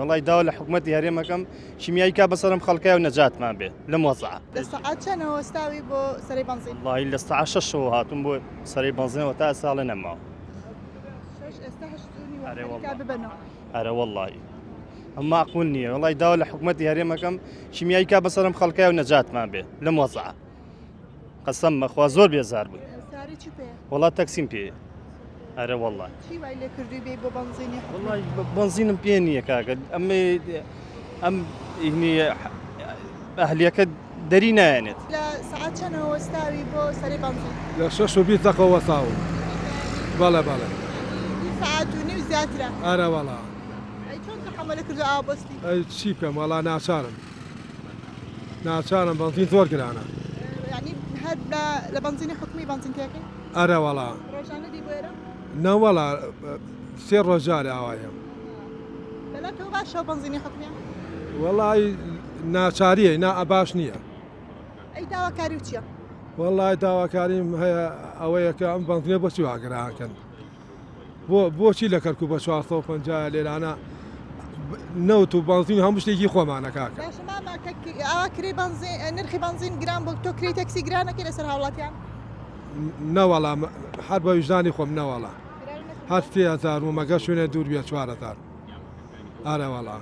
والله داوا لە حکوومەتی هەرێمەکەم شیمیایی کا بەسەرم خەڵکای و نەجاتمان بێ لەم وەزعە. لە سەعات چەندەوە وەستاوی بۆ سەرەی بەنزین؟ والله لە سەعات 6ەوە هاتووم بۆ سەرەی بەنزینەوە تا ساڵە نەماوە. ئێستا ئەرێ هەشت وەڵڵا. ببنەوە. ئەرە وەڵڵی ئەم معقول نییە والله داوا لە حکوومەتی هەرێمەکەم شیمیایی کا بەسەرم خەڵکای و نەجاتمان بێ لەم وەزعە. قەسەم بەخوا زۆر بێزار بووین. ساری چی پێ؟ وڵات تەکسیم پێ. ئەرە وەڵڵی. چی وای لێ کردووی بێ بۆ بەنزینی؟ والله بنزینم پێ نییە کاکە ئەم ئەهلیەکە دەری نایەنێت. لە سەعات چەندەوە وەستاوی بۆ سەرەی بەنزین؟ لە 6:20 وەساوم. بەڵێ بەڵێ. سەعات و نیو زیاترە. ئەرە وەڵا. ئەی چۆن تەحەممەلە کردو ئاوا بەستی؟ ئەی چی بکەم وەڵا ناچارم. ناچارم بەنزین زۆر گرانە. یعنی هەر لە بەنزینی حکومی بەنزین تێکەی؟ ئەرە وەڵا. ڕۆژانە دی بۆ ئێرە؟ نەوەڵا سێ ڕۆژارە ئاوایم. بەلا تۆ باشە بەنزینی حکومیان؟ وەڵای ناچاریە نا ئەباش نییە. ئەی داواکاری و چییە؟ وەڵای داواکاریم هەیە ئەوەیە کە ئەم بەنزینە بۆچی واگراکەن. بۆچی لە کەرکوو بە 450 لێرانە نەوت و بەنزین هەموو شتێکی خۆمانە کاکە. باشە ماما ئاوا کرێ بەنزین نرخی بەنزین گران بۆ تۆ کڕی تەکسی گرانەکە لەسەر هاوڵاتیان؟ نەوەڵا هەر بە ویژدانی خۆم نەوەڵا. هەر 3000 و مەگە شوێنە دوور بێ 4000. ئارە وەڵا.